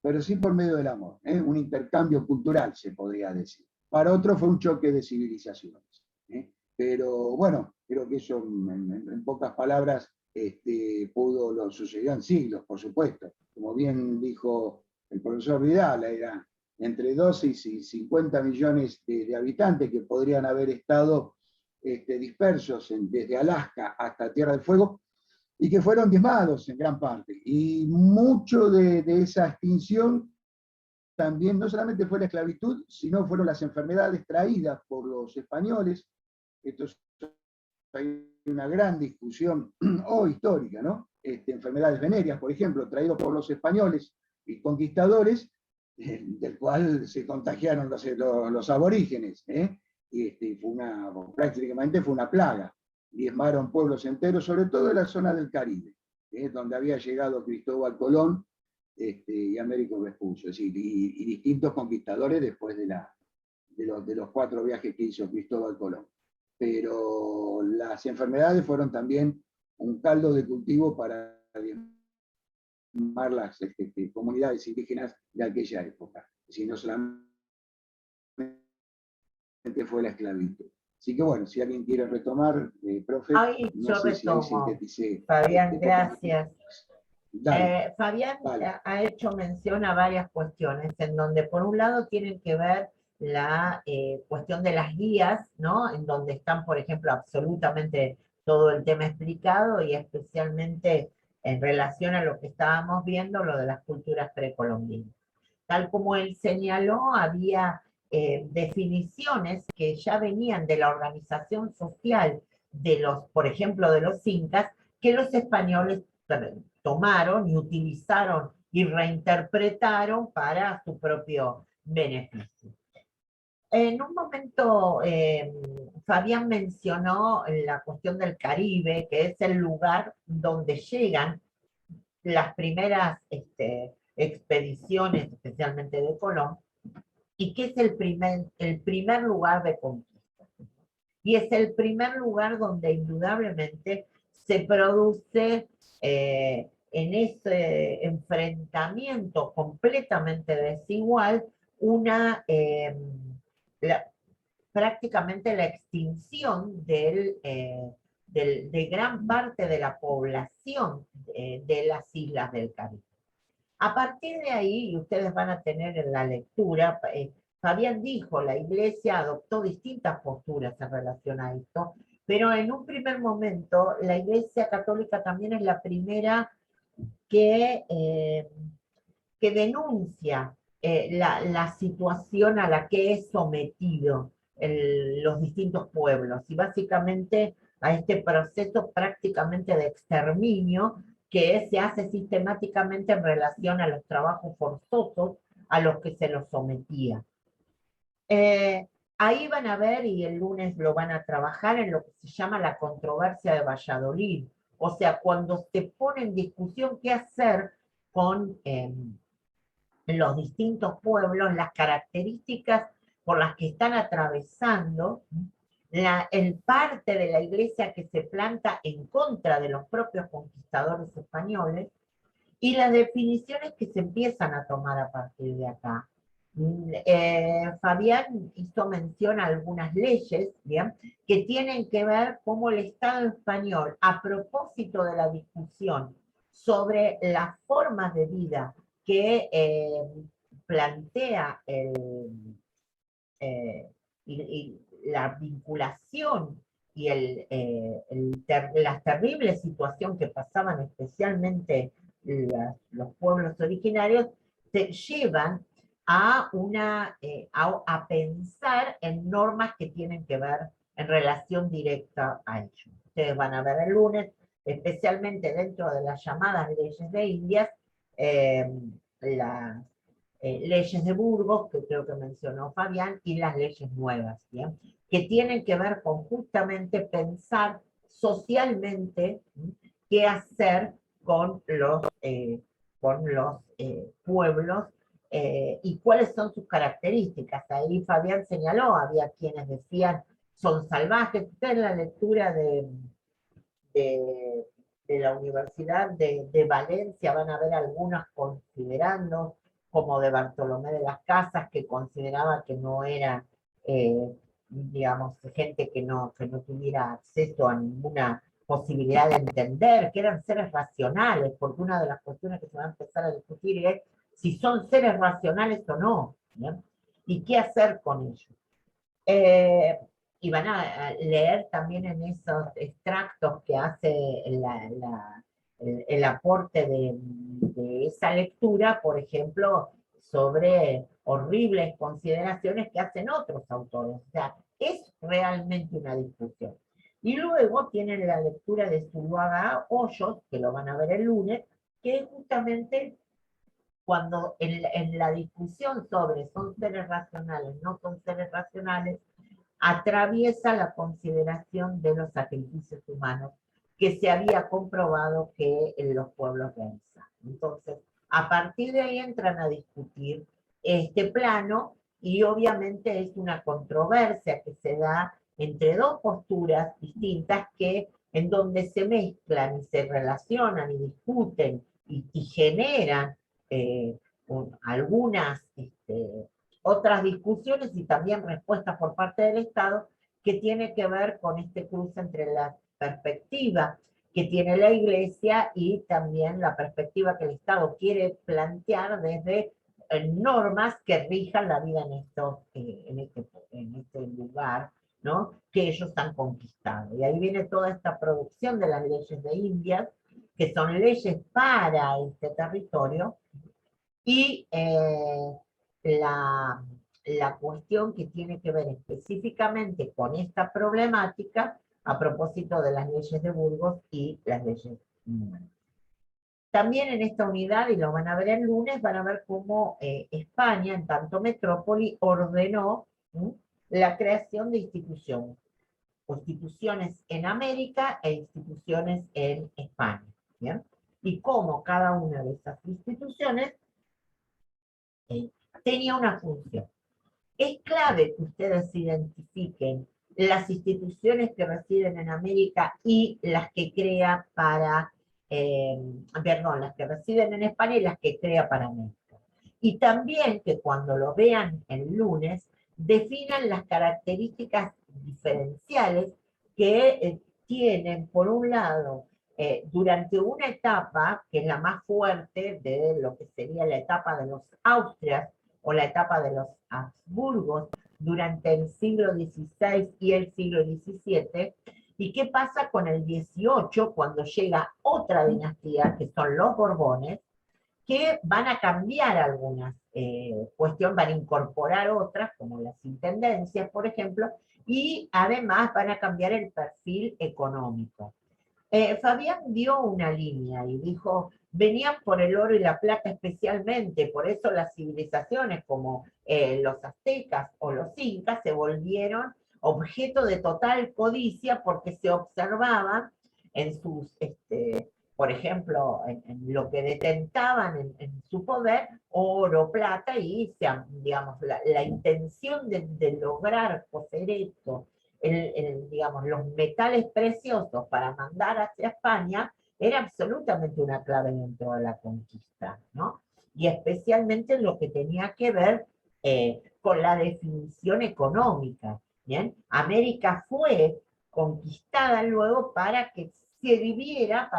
pero sí por medio del amor. Un intercambio cultural, se podría decir. Para otros fue un choque de civilizaciones. Pero bueno, creo que eso en pocas palabras lo sucedió en siglos, por supuesto. Como bien dijo el profesor Vidal, era entre 12 y 50 millones de habitantes que podrían haber estado dispersos desde Alaska hasta Tierra del Fuego, y que fueron diezmados en gran parte. Y mucho de esa extinción también no solamente fue la esclavitud, sino fueron las enfermedades traídas por los españoles. Esto hay una gran discusión histórica, ¿no? Enfermedades venéreas, por ejemplo, traídas por los españoles y conquistadores, del cual se contagiaron los aborígenes, y prácticamente fue una plaga. Diezmaron pueblos enteros, sobre todo en la zona del Caribe, donde había llegado Cristóbal Colón y Américo Vespucio, es decir, y distintos conquistadores después de los 4 viajes que hizo Cristóbal Colón. Pero las enfermedades fueron también un caldo de cultivo para diezmar las comunidades indígenas de aquella época. Si no solamente fue la esclavitud. Así que bueno, si alguien quiere retomar, profe, Ahí no yo sé si ahí retomo, sinteticé. Fabián, gracias. Dale, Fabián dale. ha hecho mención a varias cuestiones, en donde por un lado tienen que ver la cuestión de las guías, ¿no? En donde están, por ejemplo, absolutamente todo el tema explicado y especialmente en relación a lo que estábamos viendo, lo de las culturas precolombinas. Tal como él señaló, había definiciones que ya venían de la organización social de los, por ejemplo, de los incas, que los españoles tomaron y utilizaron y reinterpretaron para su propio beneficio. En un momento, Fabián mencionó la cuestión del Caribe, que es el lugar donde llegan las primeras expediciones, especialmente de Colón, y que es el primer lugar de conquista. Y es el primer lugar donde indudablemente se produce en ese enfrentamiento completamente desigual prácticamente la extinción de gran parte de la población de las islas del Caribe. A partir de ahí, y ustedes van a tener en la lectura, Fabián dijo, la Iglesia adoptó distintas posturas en relación a esto, pero en un primer momento la Iglesia Católica también es la primera que denuncia la situación a la que es sometido los distintos pueblos, y básicamente a este proceso prácticamente de exterminio que se hace sistemáticamente en relación a los trabajos forzosos a los que se los sometía. Ahí van a ver, y el lunes lo van a trabajar, en lo que se llama la controversia de Valladolid. O sea, cuando se pone en discusión qué hacer con los distintos pueblos, las características por las que están atravesando, el parte de la iglesia que se planta en contra de los propios conquistadores españoles, y las definiciones que se empiezan a tomar a partir de acá. Fabián hizo mención a algunas leyes, ¿bien?, que tienen que ver cómo el Estado español, a propósito de la discusión sobre las formas de vida que plantea y la vinculación y la terrible situación que pasaban especialmente los pueblos originarios, te llevan a pensar en normas que tienen que ver en relación directa a ello. Ustedes van a ver el lunes, especialmente dentro de las llamadas leyes de Indias, las leyes de Burgos, que creo que mencionó Fabián, y las leyes nuevas, ¿bien? Que tienen que ver con justamente pensar socialmente qué hacer con los pueblos y cuáles son sus características. Ahí Fabián señaló, había quienes decían son salvajes. Usted en la lectura de, de la Universidad de Valencia van a ver algunas considerando, como de Bartolomé de las Casas, que consideraba que no era, digamos, gente que no tuviera acceso a ninguna posibilidad de entender, que eran seres racionales, porque una de las cuestiones que se va a empezar a discutir es si son seres racionales o no, ¿bien? Y qué hacer con ellos. Y van a leer también en esos extractos que hace el aporte de esa lectura, por ejemplo, sobre horribles consideraciones que hacen otros autores. O sea, es realmente una discusión. Y luego tienen la lectura de Zuluaga Hoyos, que lo van a ver el lunes, que es justamente cuando en la discusión sobre son seres racionales, no son seres racionales, atraviesa la consideración de los sacrificios humanos que se había comprobado que en los pueblos realizan. Entonces, a partir de ahí entran a discutir este plano y obviamente es una controversia que se da entre dos posturas distintas en donde se mezclan y se relacionan y discuten y generan algunas otras discusiones y también respuestas por parte del Estado que tiene que ver con este cruce entre la perspectiva que tiene la Iglesia y también la perspectiva que el Estado quiere plantear desde normas que rijan la vida en este lugar, ¿no? Que ellos han conquistado. Y ahí viene toda esta producción de las leyes de Indias, que son leyes para este territorio, y la cuestión que tiene que ver específicamente con esta problemática a propósito de las leyes de Burgos y las leyes nuevas. También en esta unidad, y lo van a ver el lunes, van a ver cómo España, en tanto metrópoli, ordenó la creación de instituciones en América e instituciones en España, ¿bien? Y cómo cada una de esas instituciones tenía una función. Es clave que ustedes identifiquen las instituciones que residen en América y las que crea las que residen en España y las que crea para América. Y también que cuando lo vean el lunes, definan las características diferenciales que tienen, por un lado, durante una etapa, que es la más fuerte de lo que sería la etapa de los Austrias o la etapa de los Habsburgos, durante el siglo XVI y el siglo XVII, y qué pasa con el XVIII cuando llega otra dinastía, que son los Borbones, que van a cambiar algunas cuestiones, van a incorporar otras, como las intendencias, por ejemplo, y además van a cambiar el perfil económico. Fabián dio una línea y dijo, venían por el oro y la plata especialmente, por eso las civilizaciones como los aztecas o los incas se volvieron objeto de total codicia porque se observaban en sus, por ejemplo, en lo que detentaban en su poder, oro, plata, y digamos, la intención de lograr poseer esto, digamos, los metales preciosos para mandar hacia España, era absolutamente una clave dentro de la conquista, ¿no? Y especialmente en lo que tenía que ver con la definición económica, ¿bien? América fue conquistada luego para que sirviera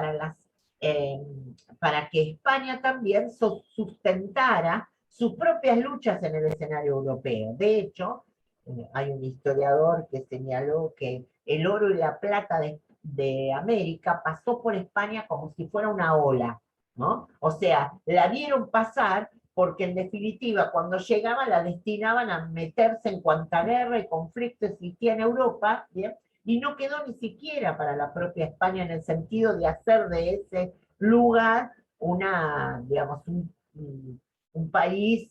para que España también sustentara sus propias luchas en el escenario europeo. De hecho, hay un historiador que señaló que el oro y la plata de América pasó por España como si fuera una ola, ¿no? O sea, la vieron pasar porque en definitiva cuando llegaba la destinaban a meterse en cuanta guerra y conflicto existía en Europa, ¿bien? Y no quedó ni siquiera para la propia España en el sentido de hacer de ese lugar una, digamos, un país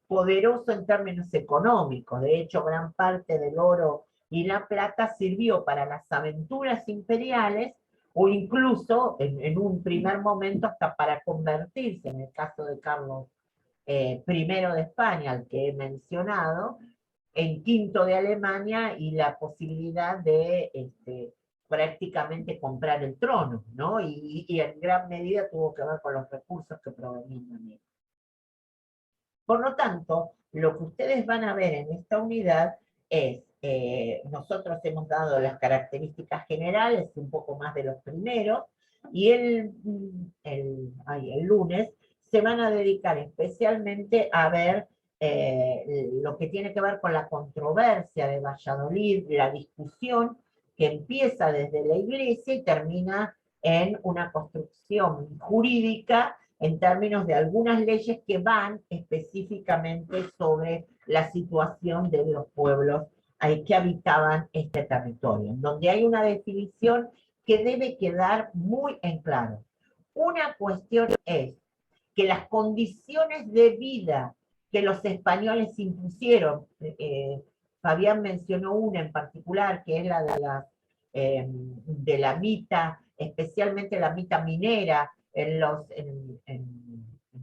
poderoso en términos económicos. De hecho, gran parte del oro y la plata sirvió para las aventuras imperiales o incluso en un primer momento hasta para convertirse, en el caso de Carlos I de España, al que he mencionado, en quinto de Alemania y la posibilidad de prácticamente comprar el trono, ¿no? Y en gran medida tuvo que ver con los recursos que provenían de América. Por lo tanto, lo que ustedes van a ver en esta unidad es, nosotros hemos dado las características generales, un poco más de los primeros, y el lunes se van a dedicar especialmente a ver lo que tiene que ver con la controversia de Valladolid, la discusión que empieza desde la iglesia y termina en una construcción jurídica en términos de algunas leyes que van específicamente sobre la situación de los pueblos que habitaban este territorio, en donde hay una definición que debe quedar muy en claro. Una cuestión es que las condiciones de vida que los españoles impusieron, Fabián mencionó una en particular, que es la de la mita, especialmente la mita minera, en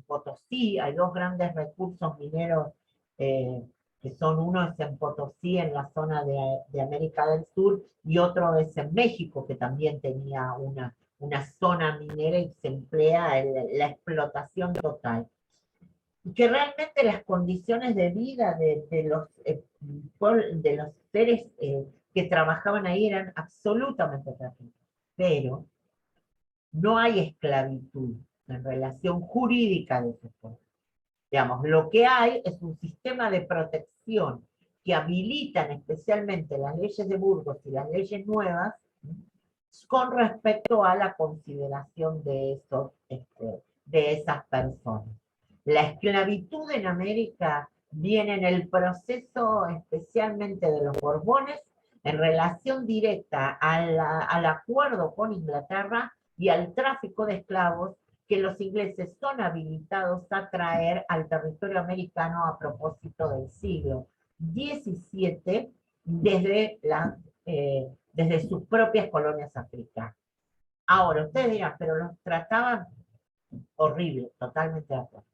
Potosí hay dos grandes recursos mineros, que son uno es en Potosí, en la zona de América del Sur, y otro es en México, que también tenía una zona minera y se emplea en la explotación total. Y que realmente las condiciones de vida de los seres que trabajaban ahí eran absolutamente terribles. Pero no hay esclavitud en relación jurídica de esos pueblos. Digamos, lo que hay es un sistema de protección que habilitan especialmente las leyes de Burgos y las leyes nuevas con respecto a la consideración de esas personas. La esclavitud en América viene en el proceso especialmente de los Borbones en relación directa al acuerdo con Inglaterra y al tráfico de esclavos que los ingleses son habilitados a traer al territorio americano a propósito del siglo XVII desde sus propias colonias africanas. Ahora, ustedes dirán, pero los trataban horrible, totalmente de acuerdo.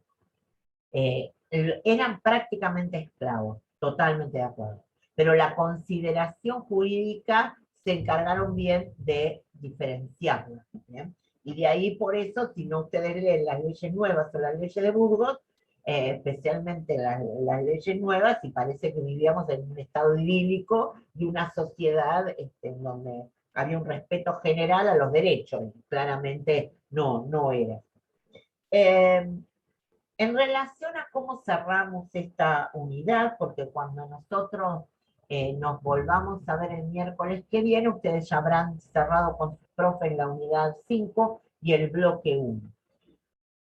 Eran prácticamente esclavos, totalmente de acuerdo. Pero la consideración jurídica se encargaron bien de diferenciarla, ¿bien? Y de ahí por eso, si no ustedes leen las leyes nuevas o las leyes de Burgos, especialmente las leyes nuevas, y parece que vivíamos en un estado idílico de una sociedad en donde había un respeto general a los derechos, y claramente no era. En relación a cómo cerramos esta unidad, porque cuando nosotros nos volvamos a ver el miércoles que viene, ustedes ya habrán cerrado con sus profes la unidad 5 y el bloque 1.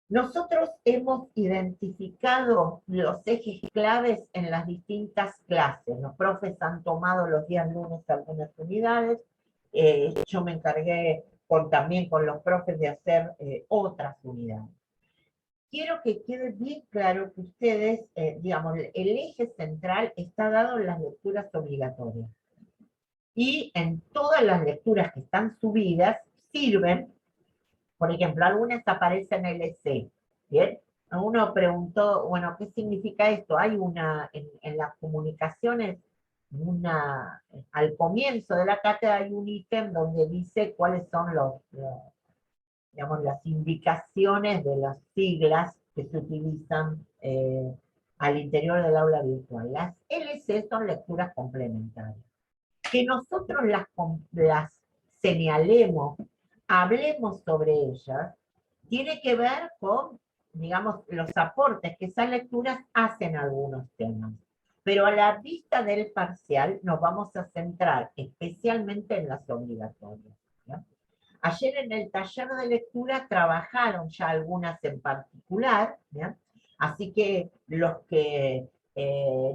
Nosotros hemos identificado los ejes claves en las distintas clases. Los profes han tomado los días lunes algunas unidades. Yo me encargué también con los profes de hacer otras unidades. Quiero que quede bien claro que ustedes, digamos, el eje central está dado en las lecturas obligatorias. Y en todas las lecturas que están subidas sirven, por ejemplo, algunas aparecen en el EC, ¿bien? Uno preguntó, bueno, ¿qué significa esto? Hay en las comunicaciones, al comienzo de la cátedra hay un ítem donde dice cuáles son digamos, las indicaciones de las siglas que se utilizan al interior del aula virtual. Las LC son lecturas complementarias. Que nosotros las señalemos, hablemos sobre ellas, tiene que ver con digamos, los aportes que esas lecturas hacen a algunos temas. Pero a la vista del parcial nos vamos a centrar especialmente en las obligatorias, ¿no? Ayer en el taller de lectura trabajaron ya algunas en particular, ¿no? Así que los que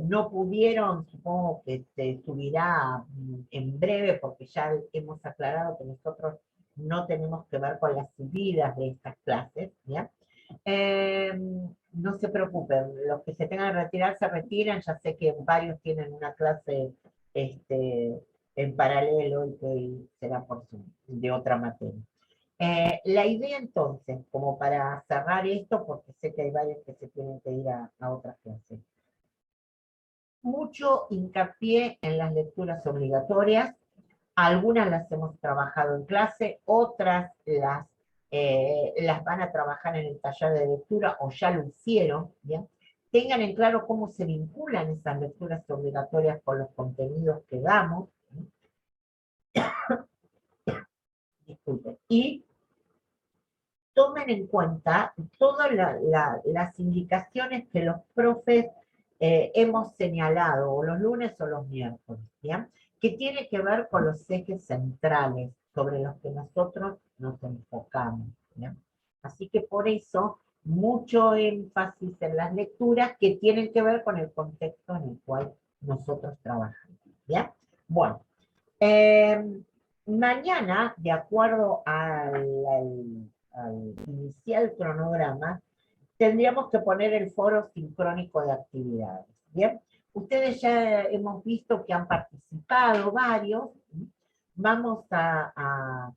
no pudieron, supongo que se subirá en breve, porque ya hemos aclarado que nosotros no tenemos que ver con las subidas de estas clases, ¿ya? No se preocupen, los que se tengan que retirar se retiran, ya sé que varios tienen una clase en paralelo y que será por Zoom, de otra materia. La idea entonces, como para cerrar esto, porque sé que hay varios que se tienen que ir a otras clases, mucho hincapié en las lecturas obligatorias, algunas las hemos trabajado en clase, otras las van a trabajar en el taller de lectura o ya lo hicieron, ¿bien? Tengan en claro cómo se vinculan esas lecturas obligatorias con los contenidos que damos. Disculpen. Y tomen en cuenta todas las indicaciones que los profes hemos señalado, o los lunes o los miércoles, ¿bien? Que tiene que ver con los ejes centrales sobre los que nosotros nos enfocamos, ¿bien? Así que por eso, mucho énfasis en las lecturas que tienen que ver con el contexto en el cual nosotros trabajamos, ¿bien? Bueno, mañana, de acuerdo al inicial cronograma, tendríamos que poner el foro sincrónico de actividades, ¿bien? Ustedes ya hemos visto que han participado varios. Vamos a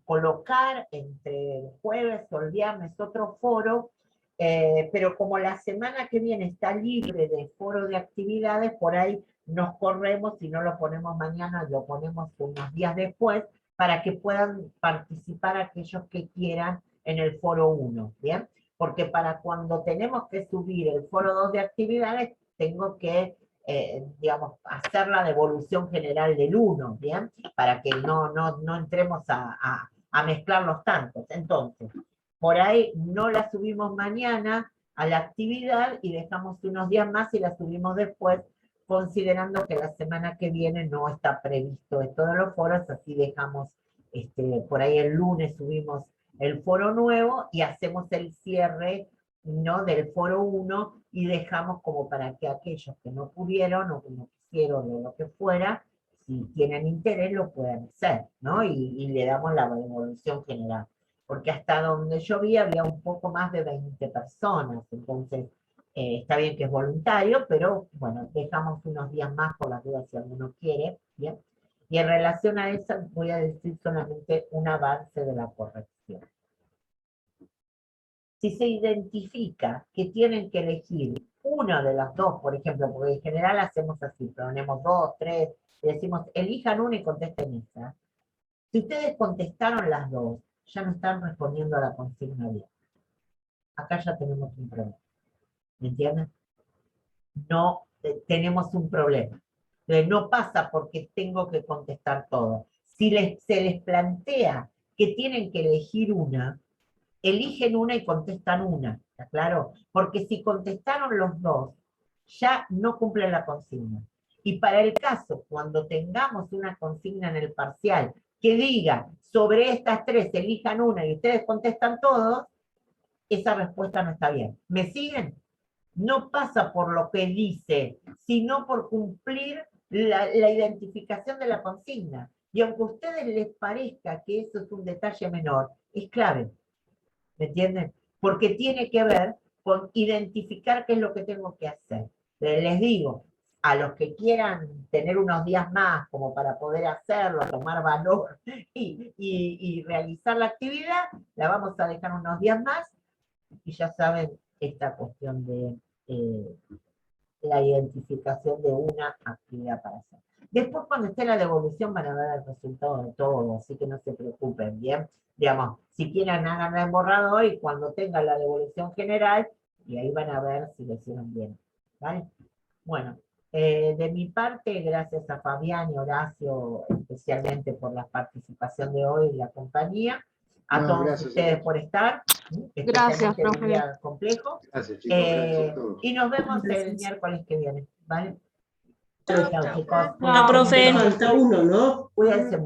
colocar entre el jueves o el viernes otro foro, pero como la semana que viene está libre de foro de actividades, por ahí nos corremos y no lo ponemos mañana, lo ponemos unos días después, para que puedan participar aquellos que quieran en el foro 1, ¿bien? Porque para cuando tenemos que subir el foro 2 de actividades, tengo que, digamos, hacer la devolución general del 1, ¿bien? Para que no entremos a mezclarlos tantos. Entonces, por ahí no la subimos mañana a la actividad y dejamos unos días más y la subimos después, considerando que la semana que viene no está previsto esto de los foros, así dejamos, por ahí el lunes subimos el foro nuevo y hacemos el cierre, ¿no?, del foro 1 y dejamos como para que aquellos que no pudieron o que no quisieron o lo que fuera, si tienen interés lo puedan hacer, ¿no? Y le damos la devolución general. Porque hasta donde yo vi había un poco más de 20 personas, entonces está bien que es voluntario, pero bueno, dejamos unos días más por las dudas si alguno quiere, ¿bien? Y en relación a eso voy a decir solamente un avance de la corrección. Si se identifica que tienen que elegir una de las dos, por ejemplo, porque en general hacemos así, ponemos 2, 3, y decimos, elijan una y contesten esa. Si ustedes contestaron las dos, ya no están respondiendo a la consigna bien. Acá ya tenemos un problema. ¿Me entienden? No tenemos un problema. Entonces, no pasa porque tengo que contestar todo. Si se les plantea que tienen que elegir una, eligen una y contestan una, ¿está claro? Porque si contestaron los dos, ya no cumplen la consigna. Y para el caso, cuando tengamos una consigna en el parcial que diga, sobre estas tres elijan una y ustedes contestan todos, esa respuesta no está bien. ¿Me siguen? No pasa por lo que dice, sino por cumplir la identificación de la consigna. Y aunque a ustedes les parezca que eso es un detalle menor, es clave. ¿Me entienden? Porque tiene que ver con identificar qué es lo que tengo que hacer. Les digo, a los que quieran tener unos días más como para poder hacerlo, tomar valor y realizar la actividad, la vamos a dejar unos días más y ya saben esta cuestión de la identificación de una actividad para hacer. Después, cuando esté la devolución, van a ver el resultado de todo, así que no se preocupen, ¿bien? Digamos, si quieren, hagan el borrador y cuando tengan la devolución general, y ahí van a ver si lo hicieron bien, ¿vale? Bueno, de mi parte, gracias a Fabián y Horacio, especialmente por la participación de hoy y la compañía, a todos ustedes por estar. Gracias, especialmente en un profe. día complejo. Gracias, chicos. Gracias a todos. Y nos vemos el miércoles que viene, ¿vale? Chao, chicos. Chao, profe. Falta uno, ¿no? Cuídense mucho.